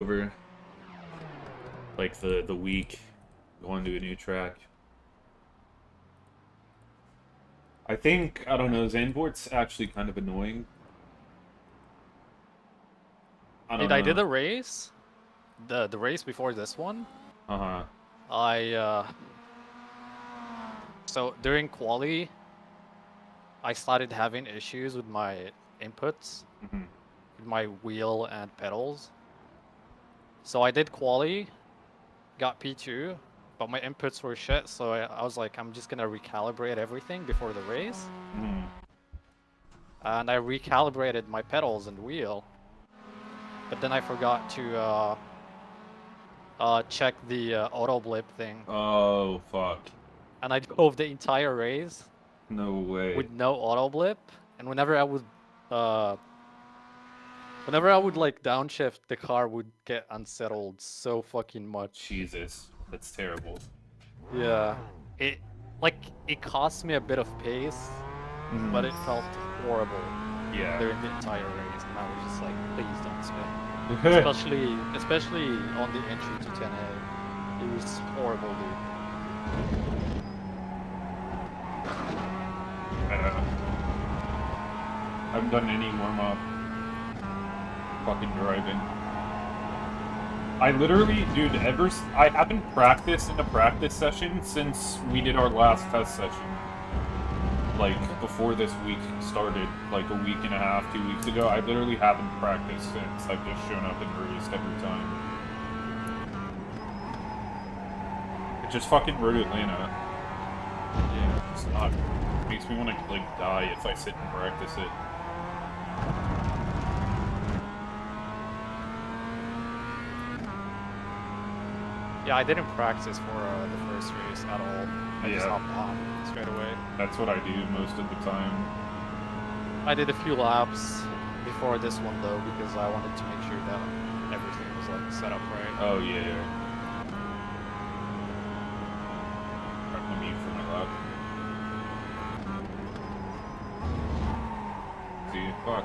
over like the week going to a new track. I think, I don't know, Zandvoort's actually kind of annoying. I don't I did know. a race, the race before this one. Uh-huh. So during quali, I started having issues with my inputs, Mm-hmm. with my wheel and pedals. So I did quali, got P2, but my inputs were shit. So I was like, I'm just gonna recalibrate everything before the race. Mm-hmm. And I recalibrated my pedals and wheel, but then I forgot to check the auto blip thing, Oh, fuck. and I drove the entire race No way. with no auto blip. And uh, whenever I would like downshift, the car would get unsettled so fucking much. Jesus. That's terrible. Yeah, it like it cost me a bit of pace, but it felt horrible Yeah. during the entire race, and I was just like, please don't spin. Especially on the entry to 10A. It was horrible, dude. I haven't done any warm-up. Fucking driving. I literally, dude, I haven't practiced in a practice session since we did our last test session. Like, before this week started, like a week and a half, 2 weeks ago. I literally haven't practiced since. I've just shown up and raced every time. It just fucking rode Atlanta. Yeah, it's not. It makes me want to, like, die if I sit and practice it. Yeah, I didn't practice for the first race at all. I just hopped on straight away. That's what I do most of the time. I did a few laps before this one though, because I wanted to make sure that everything was like set up right. Oh yeah. Let me for my lap. See, fuck.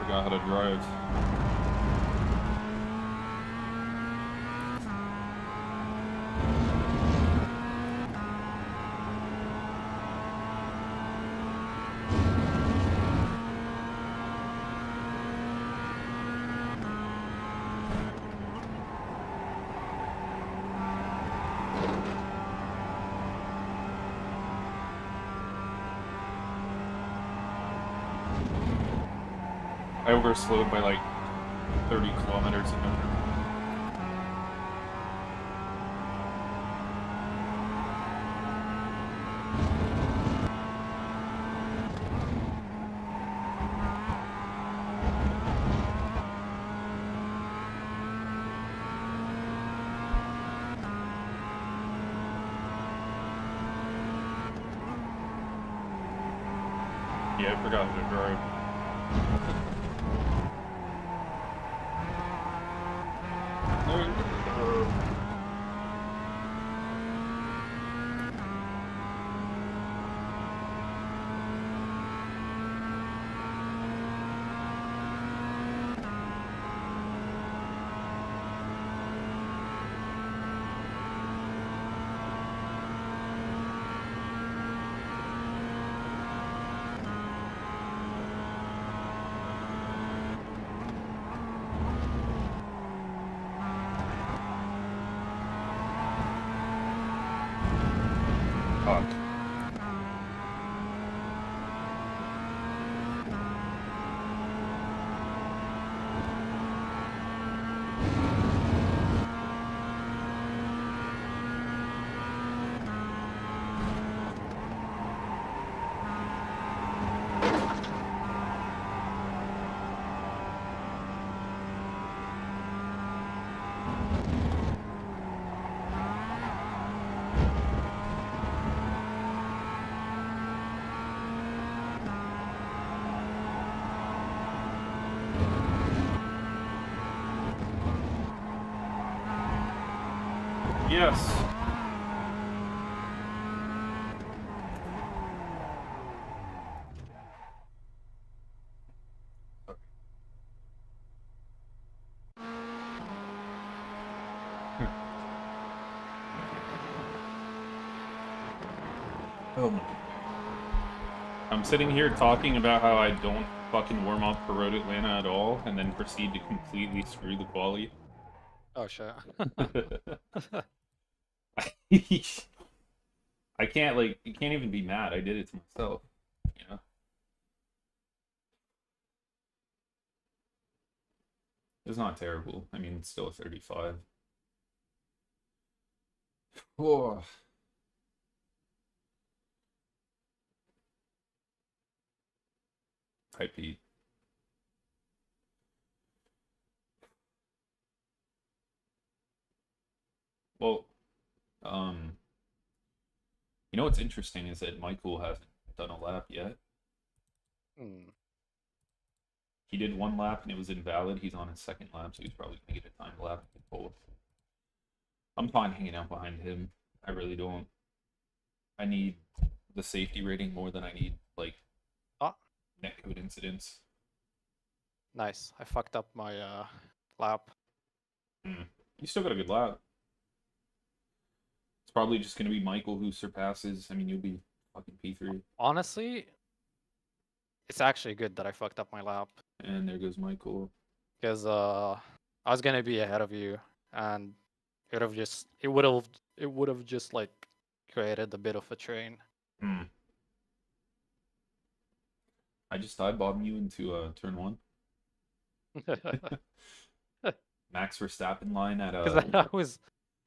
Forgot how to drive. I overslowed by like 30 kilometers an hour. Yeah, I forgot how to drive. Fuck. Yes. Oh my. I'm sitting here talking about how I don't fucking warm up for Road Atlanta at all, and then proceed to completely screw the quali. Oh shit. I can't, like, you can't even be mad. I did it to myself, you know? It's not terrible. I mean, it's still a 35. Whoa. Hi, Pete. Well, um, you know what's interesting is that Michael hasn't done a lap yet. Hmm. He did one lap and it was invalid. He's on his second lap, so he's probably gonna get a timed lap in both. I'm fine hanging out behind him. I really don't. I need the safety rating more than I need like Ah, netcode incidents. nice. I fucked up my lap. You still got a good lap. It's probably just gonna be Michael who surpasses. I mean, you'll be fucking P3. Honestly, it's actually good that I fucked up my lap And there goes Michael. because I was gonna be ahead of you, and it would have just like created a bit of a train. Hmm. I just dive bombed you into turn one. Max Verstappen line at Because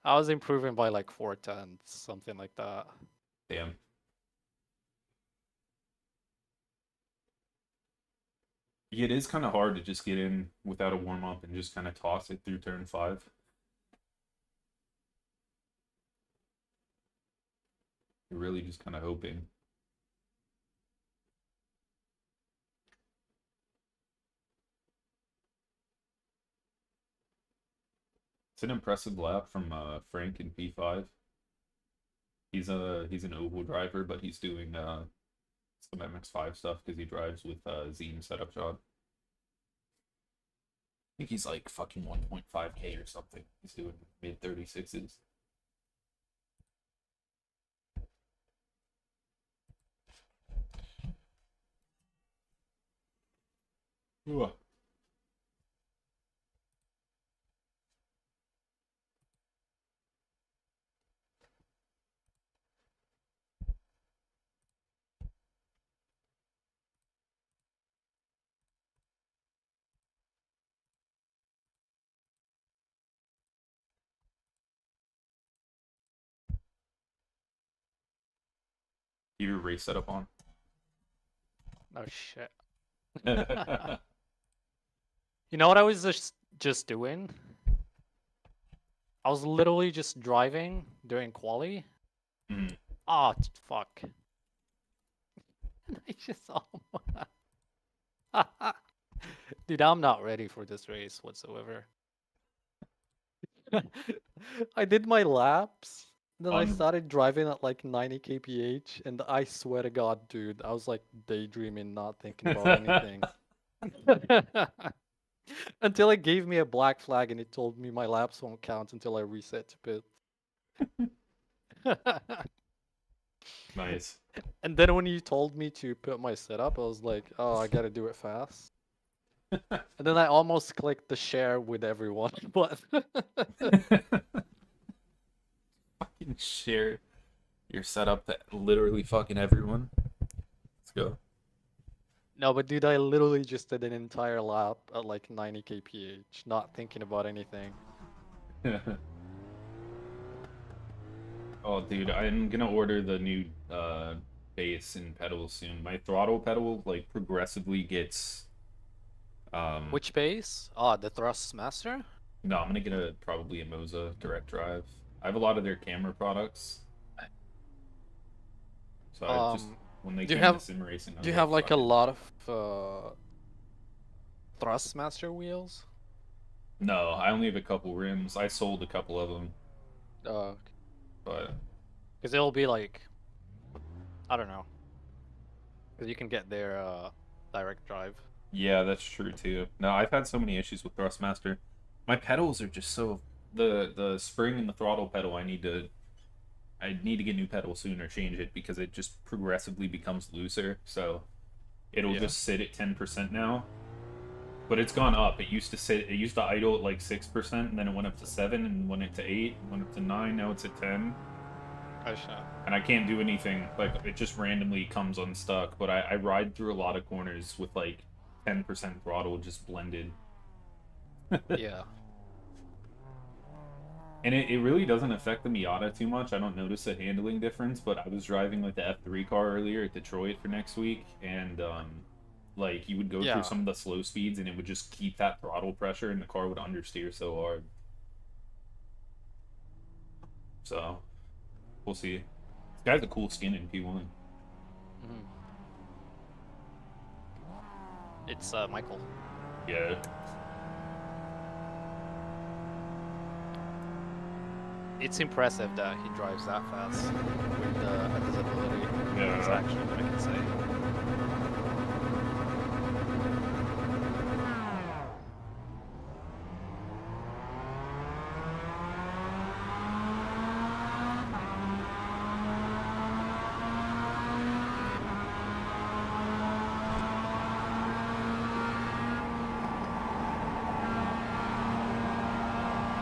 I was improving by like 4/10, something like that. damn. Yeah, it is kind of hard to just get in without a warm up and just kind of toss it through turn five. You're really just kind of hoping. It's an impressive lap from Frank in P5. He's an oval driver, but he's doing some MX-5 stuff because he drives with Zine setup shot. I think he's like fucking 1.5K or something. He's doing mid 36s. Ooh. Your race setup on. Oh shit. You know what I was just doing? I was literally just driving during quali. Mhm. Ah, fuck. I just Dude, I'm not ready for this race whatsoever. I did my laps, then I On started driving at like 90 kph, and I swear to God, dude, I was like daydreaming, not thinking about anything. Until it gave me a black flag and it told me my laps won't count until I reset to pit. nice. And then when you told me to put my setup, I was like, oh, I gotta do it fast. And then I almost clicked the share with everyone, but Fucking share your setup to literally fucking everyone. Let's go. no, but dude, I literally just did an entire lap at like 90 kph, not thinking about anything. Oh, dude, I'm gonna order the new bass and pedals soon. My throttle pedal like progressively gets Which base? Ah, the Thrust Master? no, I'm gonna get a probably a Moza direct drive. I have a lot of their camera products, so I just Um, when they do you came to have sim racing, I do was you like, have like fuck a it. lot of Thrust Master wheels? No, I only have a couple rims. I sold a couple of them, Uh, but because it'll be like, I don't know, because you can get their direct drive. yeah, that's true too. No, I've had so many issues with Thrustmaster. My pedals are just so the spring and the throttle pedal. I need to get new pedals soon or change it because it just progressively becomes looser. So it'll just sit at 10% now. But it's gone up. It used to idle at like 6%, and then it went up to 7, and went up to 8, and went up to 9. Now it's at 10. And I can't do anything. Like it just randomly comes unstuck. But I ride through a lot of corners with like 10% throttle just blended. Yeah. And it really doesn't affect the Miata too much. I don't notice a handling difference, but I was driving like the F3 car earlier at Detroit for next week, and like you would go through some of the slow speeds and it would just keep that throttle pressure and the car would understeer so hard. So, we'll see. This guy's a cool skin in P1. It's Michael. Yeah. It's impressive that he drives that fast with his ability. Yeah. That's actually what I can say.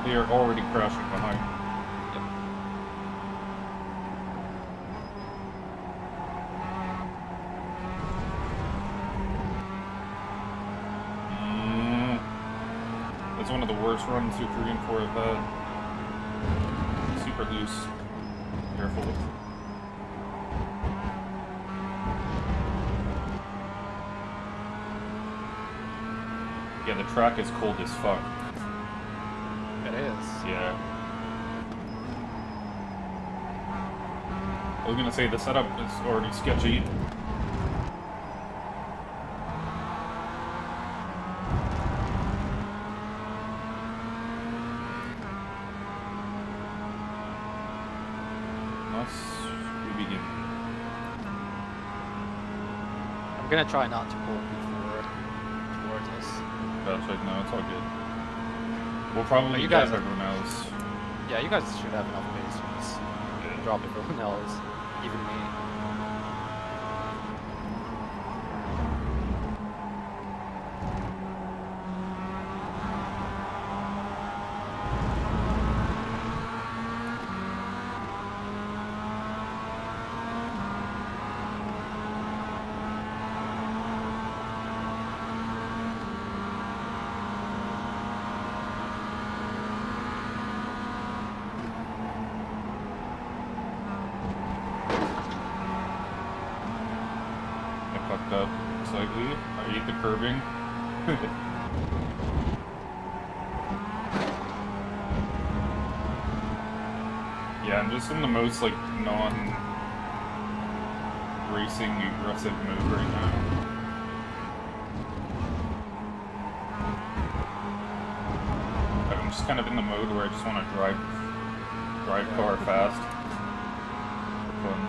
They are already crashing behind. That's one of the worst runs through 3 and 4 I've had. Super loose. Careful. Yeah, the track is cold as fuck. It is. Yeah. I was gonna say the setup is already sketchy. I'm gonna try not to pull before towards us. That's right, no, it's all good. We'll probably you guys have everyone else. Yeah, you guys should have enough pace to just drop everyone else, even me. Up slightly. I hate the curbing. Yeah, I'm just in the most like non-racing aggressive mode right now. I'm just kind of in the mode where I just want to drive car fast for fun.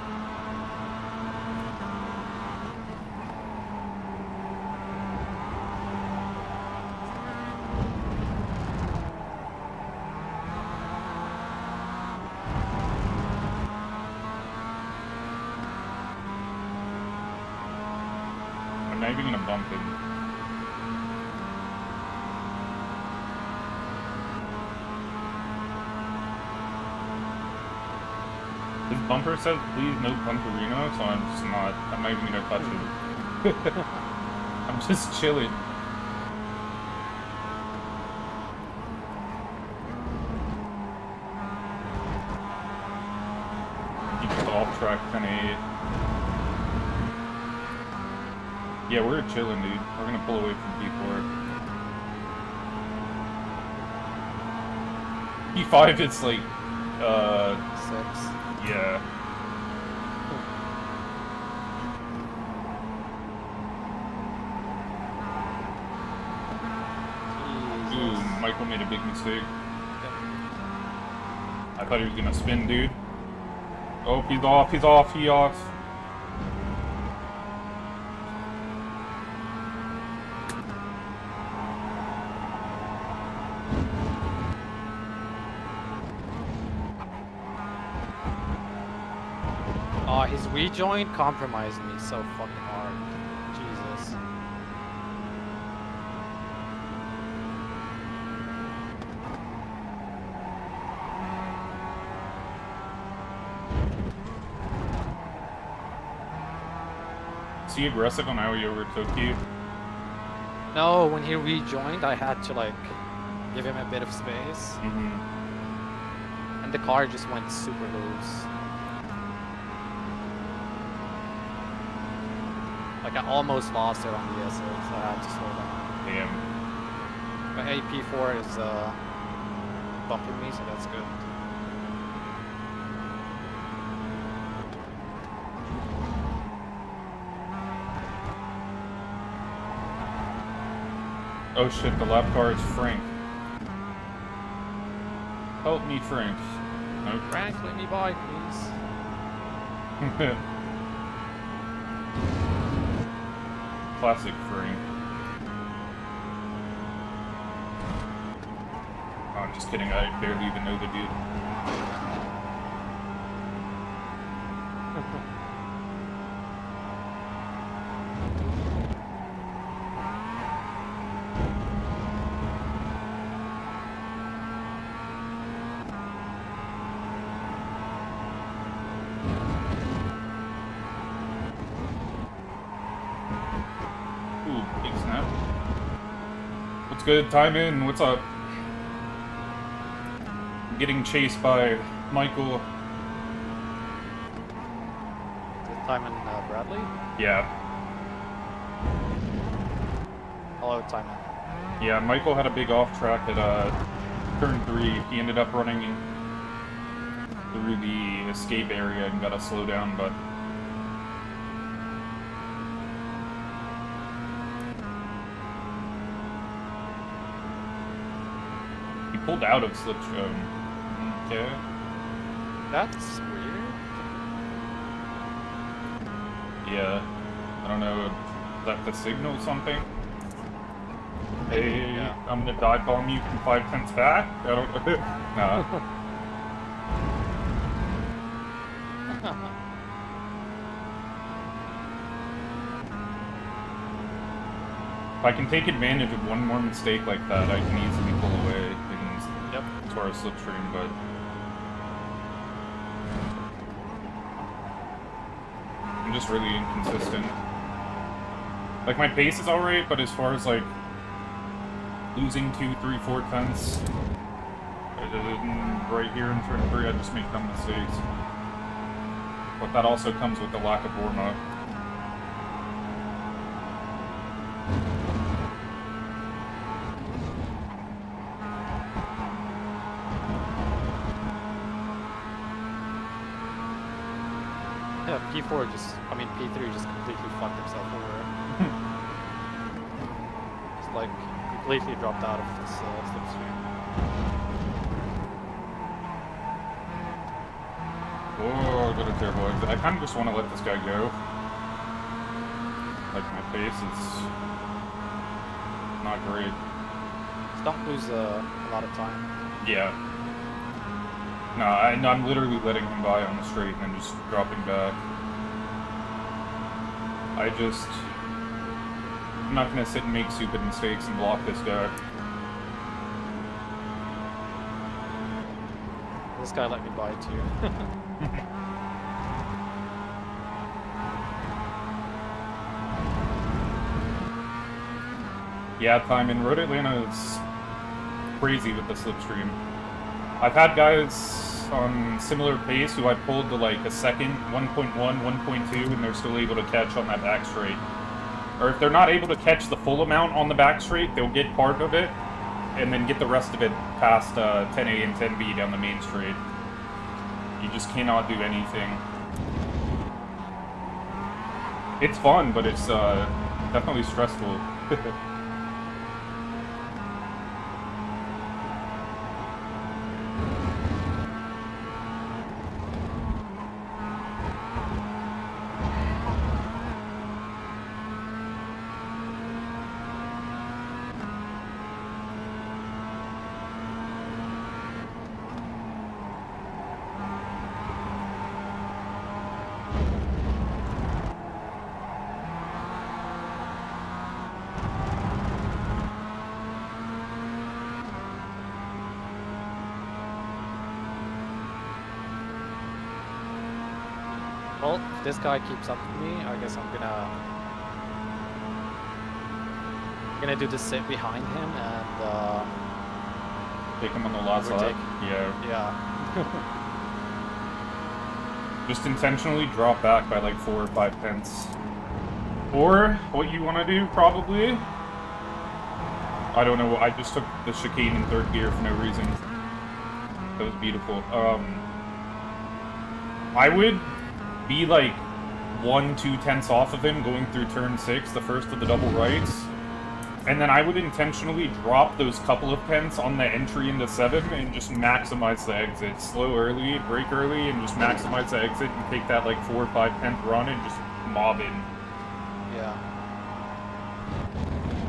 I'm not even gonna bump him. His bumper says please no Punkerino, so I'm not even gonna touch it. I'm just chilling. He just off track 10-8. Yeah, we're chilling, dude. We're gonna pull away from P4. P5, it's like, 6. yeah. Ooh, Michael made a big mistake. I thought he was gonna spin, dude. Oh, he's off, he off. Oh, his rejoin compromised me so fucking hard. Jesus. Is he aggressive on how he overtook you? No, when he rejoined, I had to like give him a bit of space, Mm-hmm. and the car just went super loose. Like I almost lost it on the ESO, so I had to slow down. Damn. But AP4 is bumping me, so that's good. Oh shit, the lap car is Frank. Help me, Frank. Nope. Frank, let me by, please. Classic Frank. Oh, I'm just kidding, I barely even know the dude. Ooh, big snap. What's good? Time in. What's up? I'm getting chased by Michael. This time in Bradley? Yeah. Hello, Timon. Yeah, Michael had a big off track at turn 3. He ended up running through the escape area and got to slow down, but he pulled out of slipstream. Okay. That's weird. Yeah. I don't know. Is that the signal something? Hey, Yeah. I'm gonna dive bomb you from 5/10 back? I don't Nah. If I can take advantage of one more mistake like that, I can easily pull away and Yep. tour a slipstream, but I'm just really inconsistent. Like, my pace is alright, but as far as, like, losing 2, 3, 4 tenths right here in turn 3, I just make dumb mistakes. But that also comes with the lack of warm-up. Yeah, P4 just, I mean P3 just completely fucked himself over. Just like completely dropped out of this slipstream. Oh, I got a terrible exit. I kind of just want to let this guy go. Like, my pace is not great. Just don't lose a lot of time. Yeah. No, I'm literally letting him by on the straight and then just dropping back. I'm not gonna sit and make stupid mistakes and block this guy. This guy let me by too. Yeah, time in Road Atlanta is crazy with the slipstream. I've had guys on similar pace who I pulled to like a second, 1.1, 1.2, and they're still able to catch on that back straight. Or if they're not able to catch the full amount on the back straight, they'll get part of it, and then get the rest of it past 10A and 10B down the main straight. You just cannot do anything. It's fun, but it's definitely stressful. Well, if this guy keeps up to me, I guess I'm gonna do the sit behind him and Take him on the last lap. overtake. Yeah. Yeah. Just intentionally drop back by like 4 or 5 tenths. Or what you want to do, probably. I don't know. I just took the chicane in 3rd gear for no reason. That was beautiful. I would be like 1-2 tenths off of him going through turn 6, the first of the double rights. And then I would intentionally drop those couple of tenths on the entry into 7 and just maximize the exit. Slow early, brake early, and just maximize the exit and take that like 4 or 5 tenth run and just mob in. Yeah.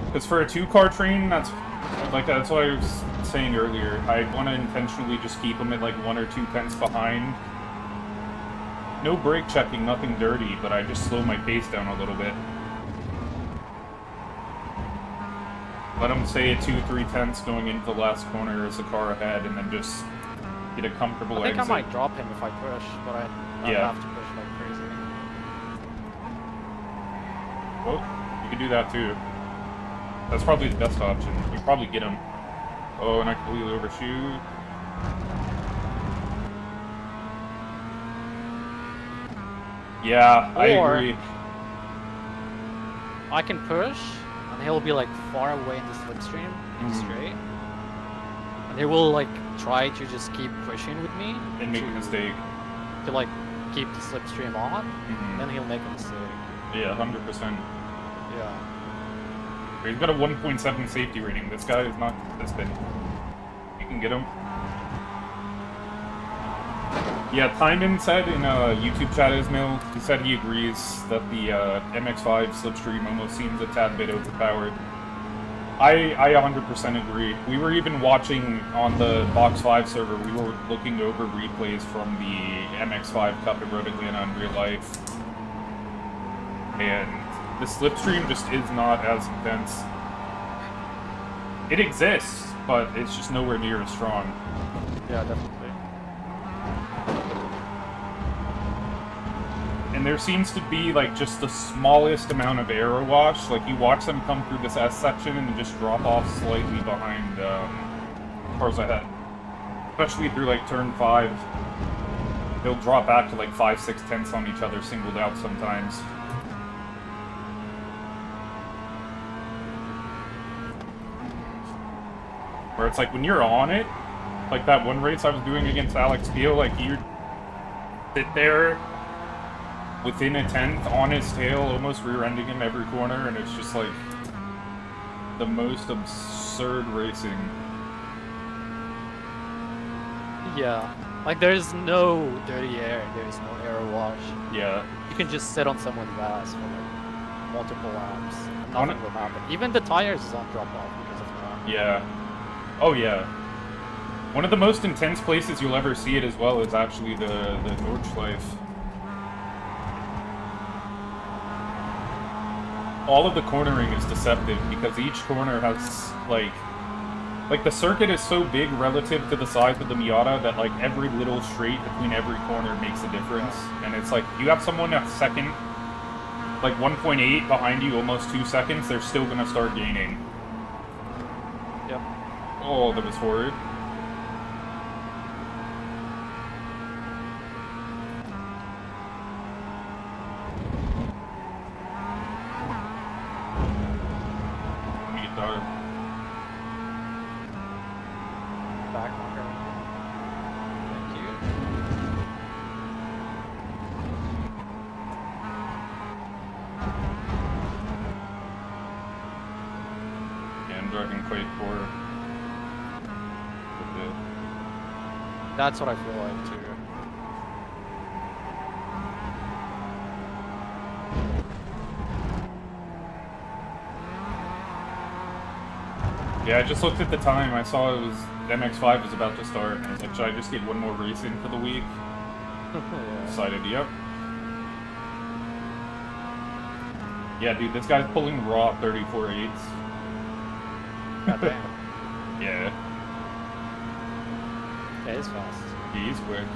Because for a 2-car train, that's what I was saying earlier. I want to intentionally just keep them at like 1 or 2 tenths behind. No brake checking, nothing dirty, but I just slow my pace down a little bit. Let them stay at 2-3 tenths going into the last corner as the car ahead, and then just get a comfortable exit. I think I might drop him if I push, but I have to push like crazy. Well, you can do that too. That's probably the best option. You probably get him. Oh, and I completely overshoot. Yeah, I agree. I can push, and he'll be like far away in the slipstream, straight. And he will like try to just keep pushing with me. And make a mistake. To like keep the slipstream on, then he'll make a mistake. Yeah, 100%. Yeah. He's got a 1.7 safety rating. This guy is not consistent. You can get him. Yeah, Timon said in a YouTube chat, Ismail, he said he agrees that the MX-5 slipstream almost seems a tad bit overpowered. I 100% agree. We were even watching on the Box 5 server, we were looking over replays from the MX-5 Cup at Road Atlanta in real life. And the slipstream just is not as intense. It exists, but it's just nowhere near as strong. Yeah, definitely. And there seems to be like just the smallest amount of aero wash. Like you watch them come through this S section and then just drop off slightly behind cars ahead. Especially through like turn 5. They'll drop back to like 5-6 tenths on each other singled out sometimes. Where it's like when you're on it, like that one race I was doing against Alex Pio, like you sit there within a tenth on his tail, almost rear-ending him every corner, and it's just like the most absurd racing. Yeah, like there's no dirty air, there's no air wash. Yeah. You can just sit on someone's ass for like multiple laps, and nothing will happen. Even the tires don't drop off because of that. Yeah. Oh yeah. One of the most intense places you'll ever see it as well is actually the Nordschleife. All of the cornering is deceptive because each corner has like the circuit is so big relative to the size of the Miata that like every little straight between every corner makes a difference. And it's like you have someone at second, like 1.8 behind you, almost 2 seconds, they're still gonna start gaining. Yep. Oh, that was horrid. That's what I feel like too. Yeah, I just looked at the time. I saw it was MX-5 was about to start, and I was like, should I just get one more race in for the week? Yeah. Decided, yep. Yeah, dude, this guy's pulling raw 34.8s. God damn. Yeah. Yeah, he's fast. He's quick.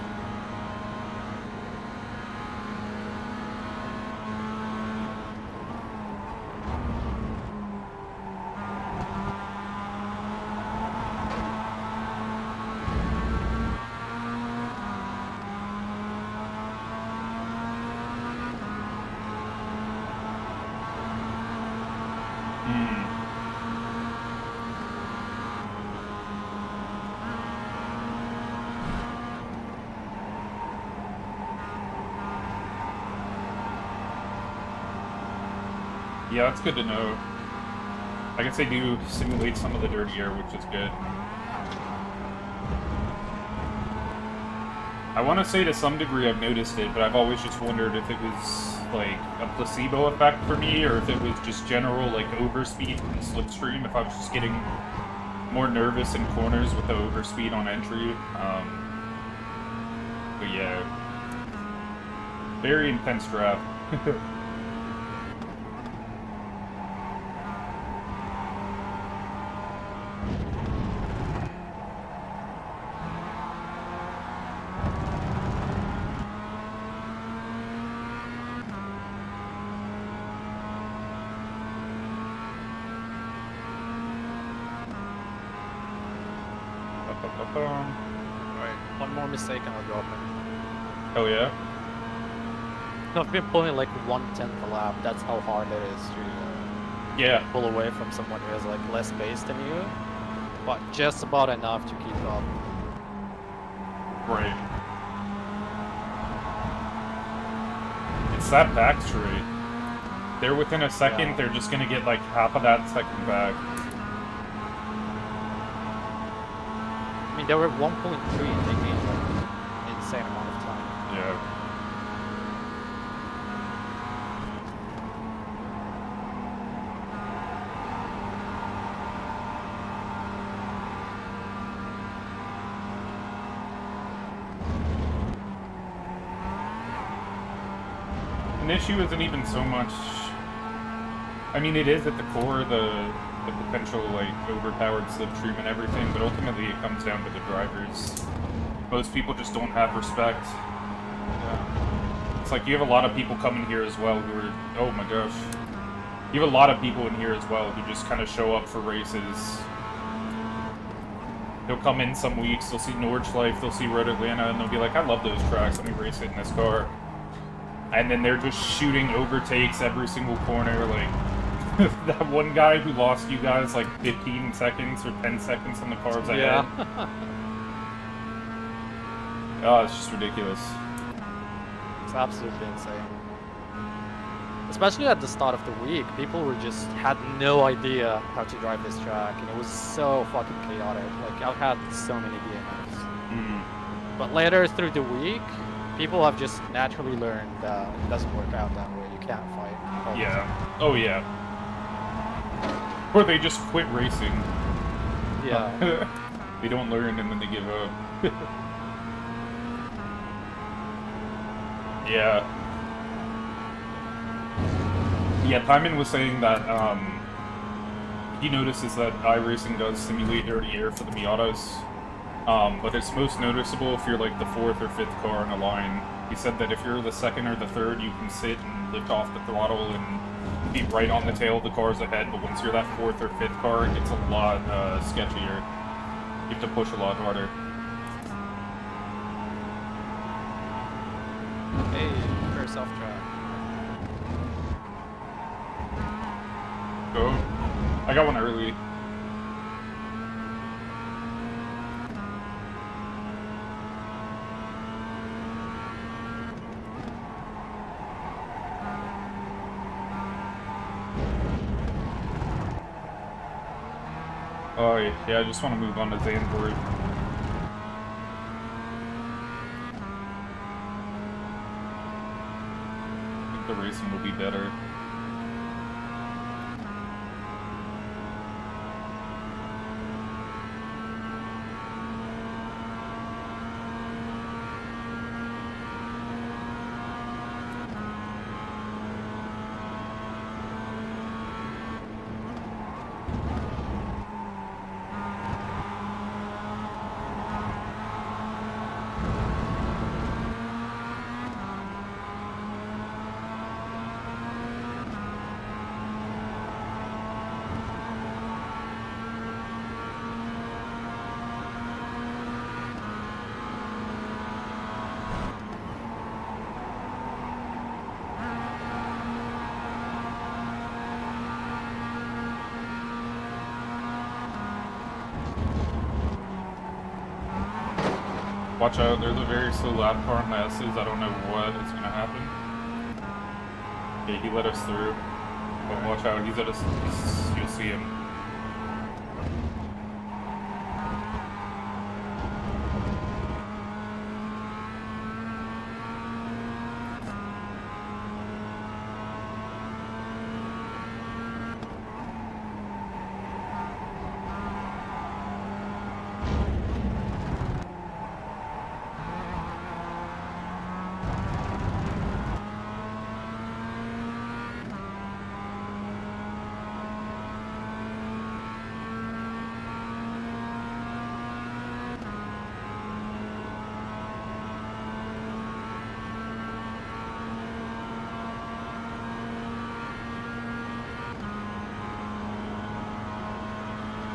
Yeah, that's good to know. I guess they do simulate some of the dirty air, which is good. I want to say to some degree I've noticed it, but I've always just wondered if it was like a placebo effect for me, or if it was just general like overspeed and slipstream, if I was just getting more nervous in corners with the overspeed on entry. But yeah, very intense draft. Right. One more mistake and I'll drop him. Oh yeah? I've been pulling like 1/10 a lap. That's how hard it is to Yeah. pull away from someone who has like less pace than you, but just about enough to keep up. Right. It's that back straight. They're within a second, Yeah. they're just gonna get like half of that second back. I mean, they were 1.3 and they gained like an insane amount of time. Yeah. An issue isn't even so much. I mean, it is at the core, the potential like overpowered slipstream and everything, but ultimately it comes down to the drivers. Most people just don't have respect. It's like you have a lot of people coming here as well who are, oh my gosh. You have a lot of people in here as well who just kind of show up for races. They'll come in some weeks, they'll see Nordschleife, they'll see Road Atlanta, and they'll be like, I love those tracks, let me race it in this car. And then they're just shooting overtakes every single corner, like that one guy who lost you guys like 15 seconds or 10 seconds on the cars ahead. Yeah. Oh, it's just ridiculous. It's absolutely insane. Especially at the start of the week, people were just had no idea how to drive this track, and it was so fucking chaotic. Like, I've had so many DNFs. But later through the week, people have just naturally learned that it doesn't work out that way. You can't fight. all the Yeah. time. Oh, yeah. Or they just quit racing. Yeah. They don't learn and then they give up. Yeah. Yeah, Timon was saying that he notices that iRacing does simulate dirty air for the Miatas, but it's most noticeable if you're like the 4th or 5th car in a line. He said that if you're the 2nd or the 3rd, you can sit and lift off the throttle and be right on the tail of the cars ahead, but once you're that 4th or 5th car, it gets a lot sketchier. You have to push a lot harder. Hey, first off track. Go. I got one early. Oh, yeah, I just want to move on to Zandvoort. I think the racing will be better. Watch out, there's a very slow lap car on the S's. I don't know what is going to happen. Okay, he let us through. But watch out, he's at a... you'll see him.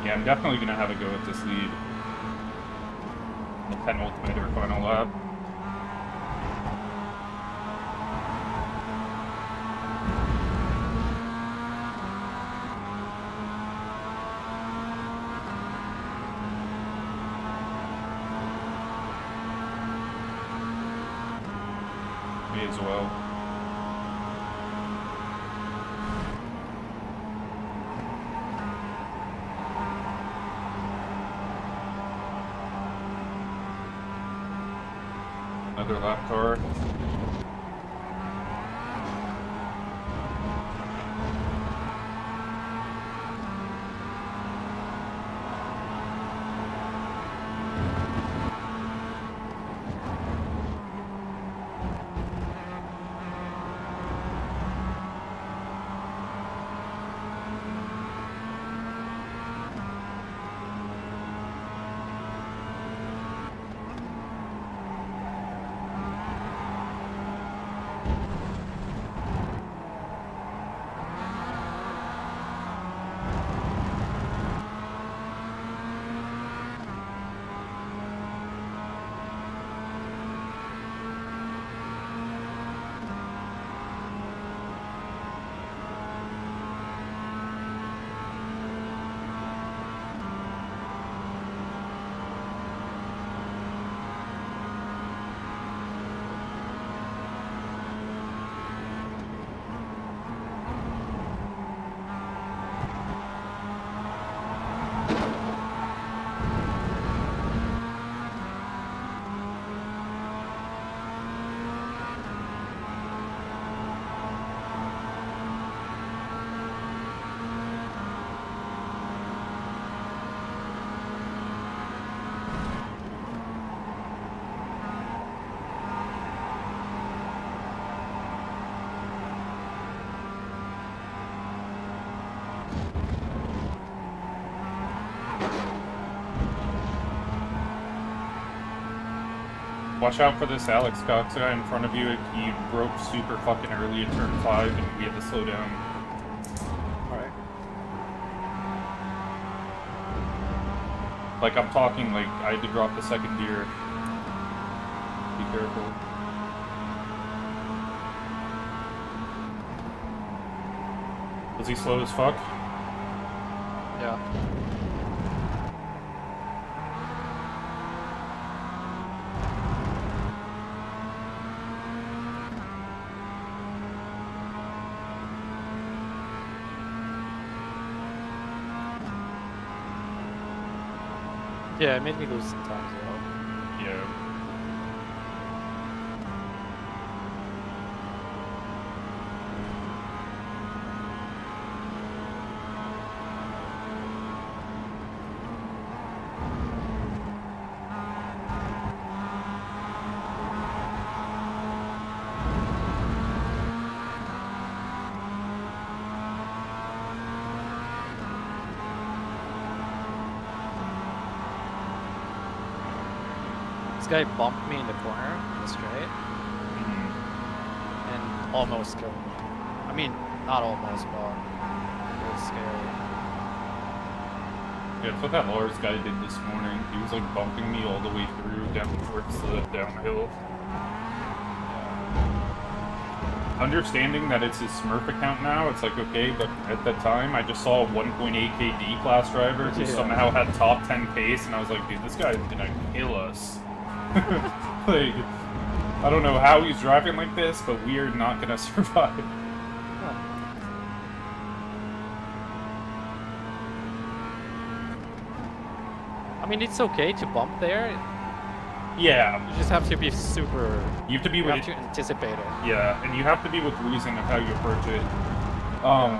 Yeah, I'm definitely going to have a go at this lead. The penultimate or final lap. May as well. Another lap car. Watch out for this Alex Cox guy in front of you. He broke super fucking early at turn 5 and we had to slow down. Alright. Like, I'm talking, like, I had to drop the second gear. Be careful. Was he slow as fuck? Yeah. Yeah, it made me lose some time as well. Yeah. This guy bumped me in the corner in the straight and almost killed me. I mean, not almost, but it was scary. Yeah, that's what that Lars guy did this morning. He was like bumping me all the way through down towards the downhill. Understanding that it's his Smurf account now, it's like, okay, but at that time, I just saw a 1.8k D-class driver who somehow had top 10 pace, and I was like, dude, this guy's gonna kill us. Like, I don't know how he's driving like this, but we are not gonna survive. I mean, it's okay to bump there. Yeah, You just have to be super. you have to be You with have to anticipate it. yeah, and you have to be with reason of how you approach it.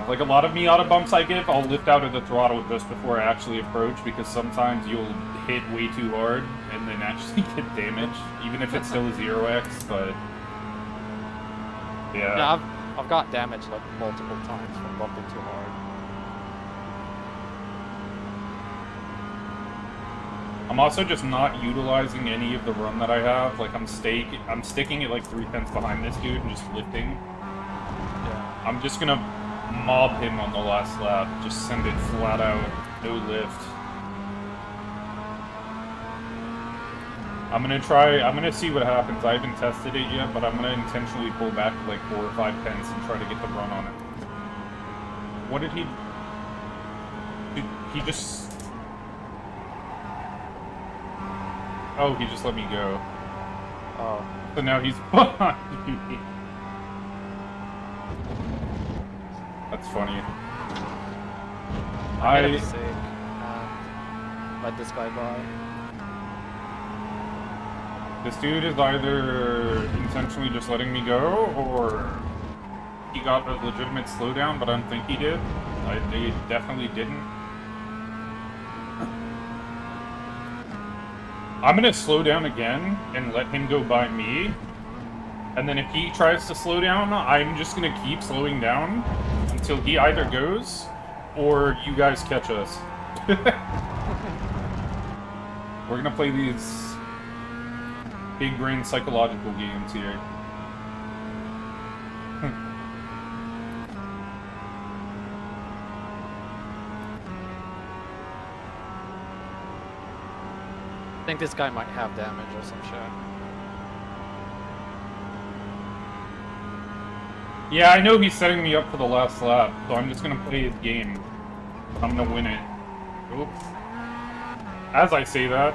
Like a lot of Miata bumps I give, I'll lift out of the throttle just before I actually approach because sometimes you'll hit way too hard and then actually get damage, even if it's still a 0x, but yeah. Yeah, I've got damage like multiple times from bumping too hard. I'm also just not utilizing any of the run that I have. Like I'm sticking it like 3/10 behind this dude and just lifting. Yeah. I'm just gonna mob him on the last lap. Just send it flat out, no lift. I'm gonna see what happens. I haven't tested it yet, but I'm gonna intentionally pull back like 4 or 5 tenths and try to get the run on it. What did he... He just... Oh, he just let me go. Oh. So now he's behind me. That's funny. I made a mistake and let this guy by. This dude is either intentionally just letting me go, or he got a legitimate slowdown, but I don't think he did. They definitely didn't. I'm gonna slow down again and let him go by me. And then if he tries to slow down, I'm just gonna keep slowing down until he either goes or you guys catch us. We're gonna play these big brain psychological games here. I think this guy might have damage or some shit. Yeah, I know he's setting me up for the last lap, so I'm just gonna play his game. I'm gonna win it. Oops. As I say that...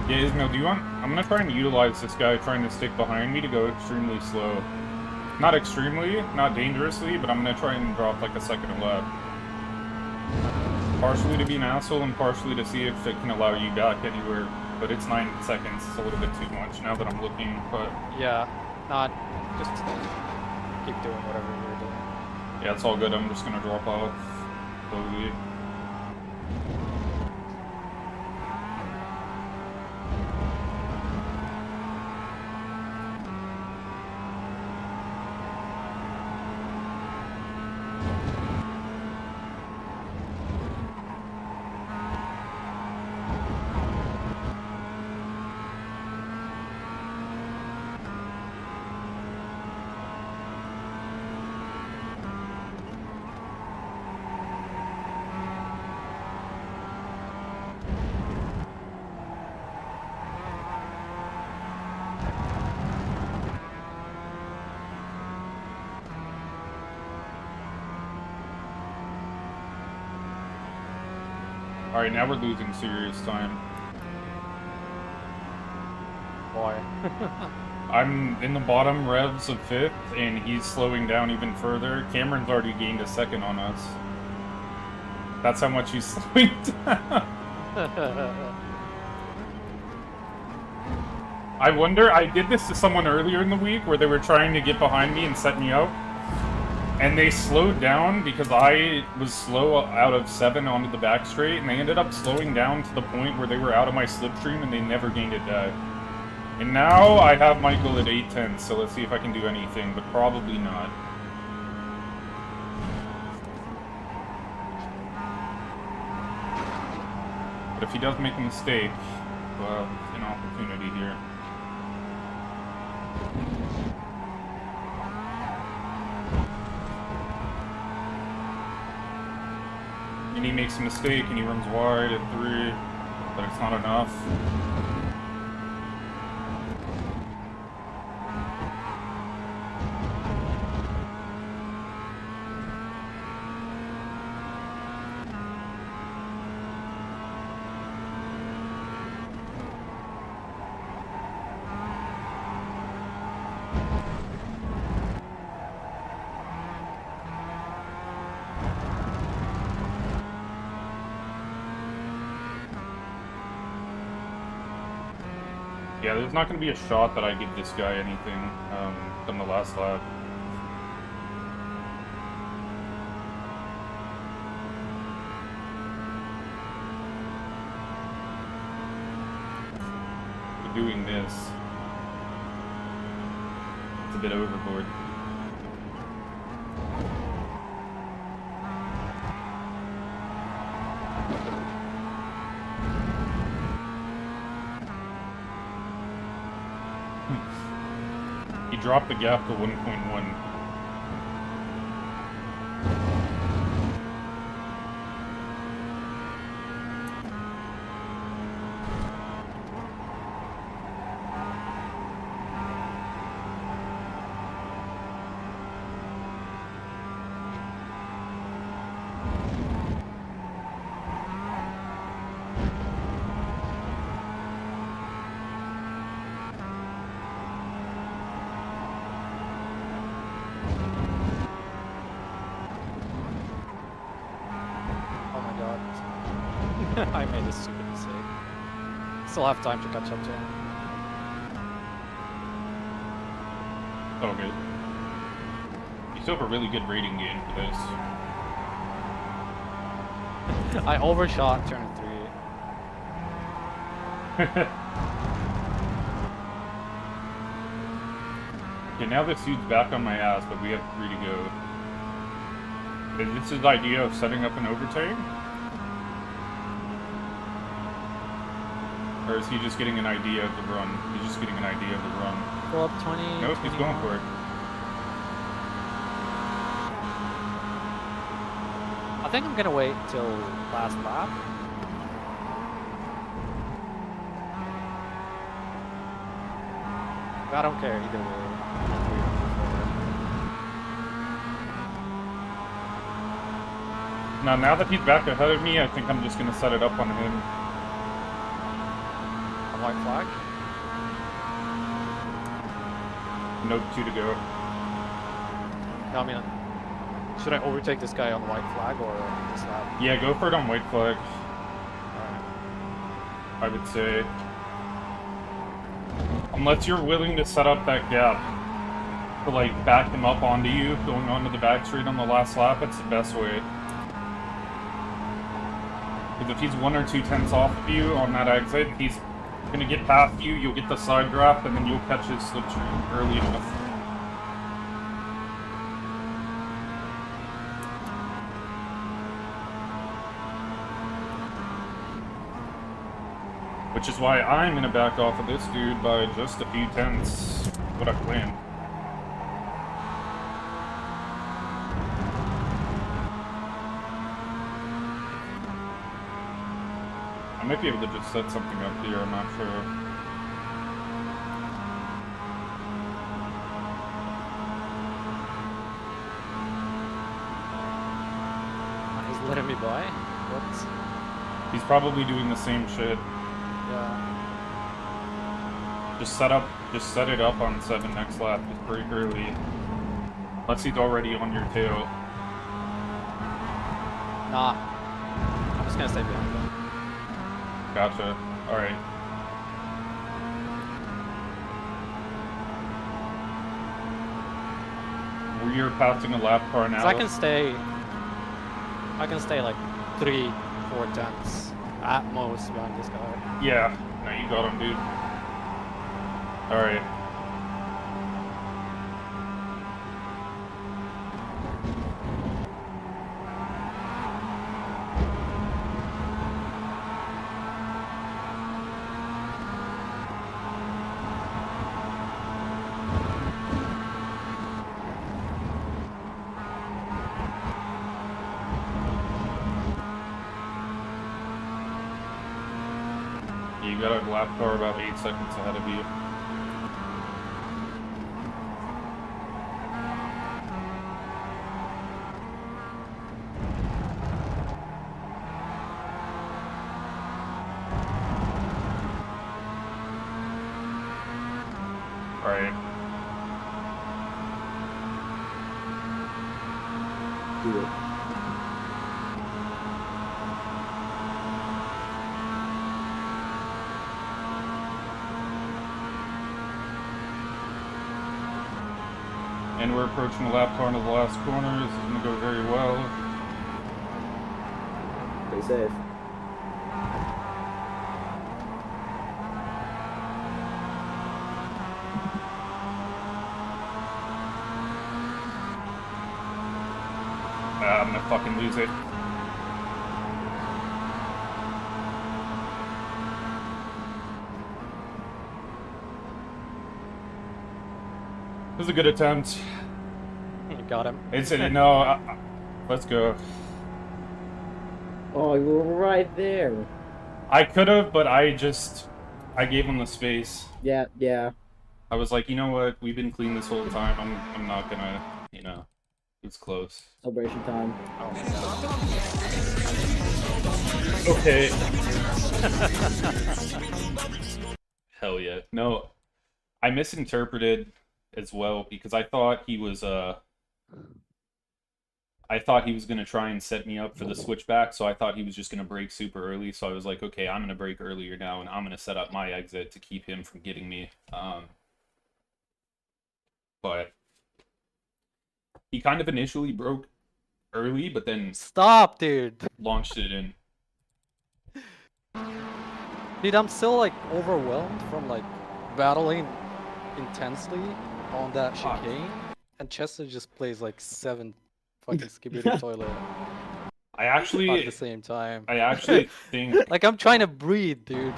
Yeah, Ismail, do you want... I'm gonna try and utilize this guy trying to stick behind me to go extremely slow. Not extremely, not dangerously, but I'm gonna try and drop like a second a lap. Partially to be an asshole and partially to see if it can allow you back anywhere. But it's 9 seconds, it's a little bit too much now that I'm looking, but... Yeah, not... just keep doing whatever you're doing. Yeah, it's all good, I'm just gonna drop off slowly. Alright, now we're losing serious time. Why? I'm in the bottom revs of 5th, and he's slowing down even further. Cameron's already gained a second on us. That's how much he's slowing down. I wonder, I did this to someone earlier in the week where they were trying to get behind me and set me up. And they slowed down because I was slow out of 7 onto the back straight, and they ended up slowing down to the point where they were out of my slipstream and they never gained it back. And now I have Michael at 8/10, so let's see if I can do anything, but probably not. But if he does make a mistake, well, an opportunity here. And he makes a mistake and he runs wide at 3, but it's not enough. Yeah, there's not going to be a shot that I give this guy anything from the last lap. For doing this, it's a bit overboard. He dropped the gap to 1.1. I made a stupid mistake. Still have time to catch up to him. Oh, good. You still have a really good rating gain for this. I overshot turn 3. Okay, now this dude's back on my ass, but we have 3 to go. Is this his idea of setting up an overtake? Or is he just getting an idea of the run? He's just getting an idea of the run. Go up 20. Nope, he's going for it. I think I'm gonna wait till last lap. I don't care either way. Now that he's back ahead of me, I think I'm just gonna set it up on him. White flag? Nope, 2 to go. No, I mean, should I overtake this guy on white flag or this lap? Yeah, go for it on white flag. Alright. I would say. Unless you're willing to set up that gap to like back him up onto you, going onto the back straight on the last lap, it's the best way. Because if he's 1 or 2 tenths off of you on that exit, he's gonna get past you, you'll get the side draft, and then you'll catch his slipstream early enough. Which is why I'm gonna back off of this dude by just a few tenths. What I planned. I might be able to just set something up here, I'm not sure. He's letting me by? What? He's probably doing the same shit. Yeah. Just set it up on 7 next lap, just break early. Unless he's already on your tail. Nah. I'm just gonna stay behind him. Gotcha. Alright. We are passing a lap car now. So I can stay like 3-4 tenths at most behind this guy. Yeah. No, you got him, dude. Alright. You got a lap car about 8 seconds ahead of you. Alright. Do it. And we're approaching the lap car into the last corner. This is going to go very well. Stay safe. I'm going to fucking lose it. It was a good attempt. Got him. No, let's go. Oh, you were right there. I could have, but I gave him the space. Yeah, yeah. I was like, you know what? We've been clean this whole time. I'm not gonna, it's close. Celebration time. Oh my god. Okay. Hell yeah. No, I misinterpreted as well because I thought he was gonna try and set me up for the switchback, so I thought he was just gonna brake super early. So I was like, okay, I'm gonna brake earlier now, and I'm gonna set up my exit to keep him from getting me. But he kind of initially broke early, but then Stop, dude. launched it in. Dude, I'm still like overwhelmed from like battling intensely on that chicane, and Chester just plays like 7 fucking skibidi toilet I at actually, the same time. I actually think Like I'm trying to breathe, dude.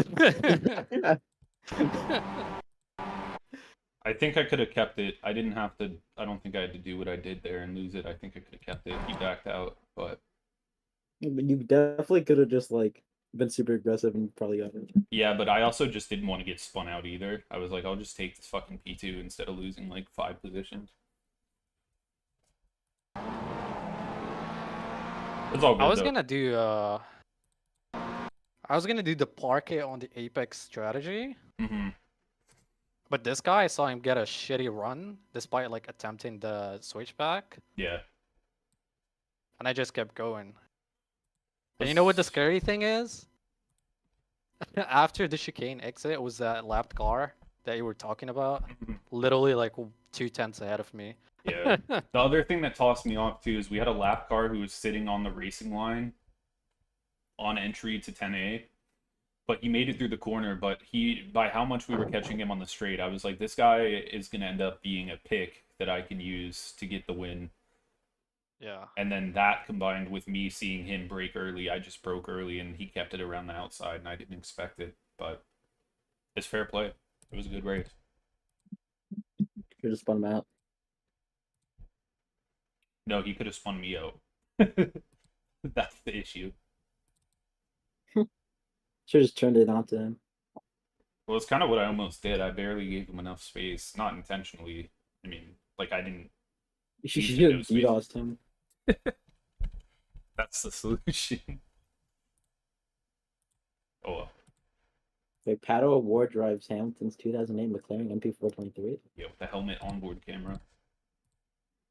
I think I could have kept it. I didn't have to. I don't think I had to do what I did there and lose it. I think I could have kept it. He backed out, but But you definitely could have just like been super aggressive and probably got it. yeah. But I also just didn't want to get spun out either. I was like, I'll just take this fucking P2 instead of losing like 5 positions. It's all good. I was though. gonna do the parquet on the Apex strategy. Mm-hmm. But this guy, I saw him get a shitty run despite like attempting the switchback, Yeah. and I just kept going. And you know what the scary thing is? After the chicane exit was that lapped car that you were talking about, literally like 2 tenths ahead of me. Yeah. The other thing that tossed me off too is we had a lap car who was sitting on the racing line on entry to 10A. But he made it through the corner, but by how much we were catching him on the straight, I was like, this guy is going to end up being a pick that I can use to get the win. Yeah. And then that combined with me seeing him break early, I just broke early and he kept it around the outside and I didn't expect it. But it's fair play. It was a good race. Could have spun him out. No, he could have spun me out. That's the issue. Should have just turned it onto him. Well, it's kind of what I almost did. I barely gave him enough space. Not intentionally. I mean, like, I didn't. You should Easy have DDoSed him. That's the solution. Oh well. Wait, Pato Award drives Hamilton's 2008 McLaren MP423. Yeah, with the helmet onboard camera.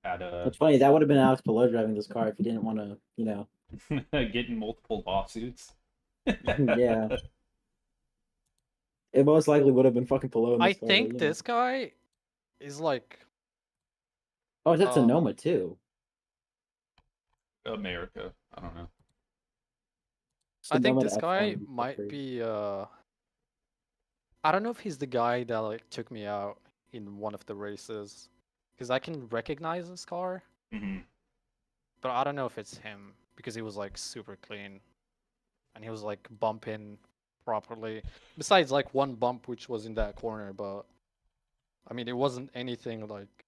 That's funny. That would have been Alex Palou driving this car if he didn't want to, getting multiple lawsuits. Yeah. It most likely would have been fucking Palou. I think this guy is like. Oh, that's Sonoma too. America. I don't know. I think Sonoma this to guy F1 might free. be. I don't know if he's the guy that like took me out in one of the races, because I can recognize this car, Mm-hmm. but I don't know if it's him because he was like super clean, and he was like bumping properly. Besides like one bump which was in that corner, but I mean it wasn't anything like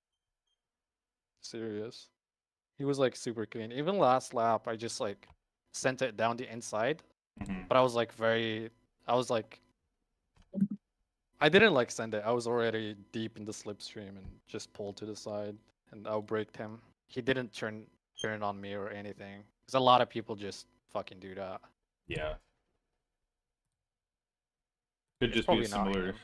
serious. He was like super clean. Even last lap, I just like sent it down the inside, Mm-hmm. but I was like I didn't like send it. I was already deep in the slipstream and just pulled to the side and outbraked him. He didn't turn on me or anything. Because a lot of people just fucking do that. Yeah. Could It's just be a probably not similar him.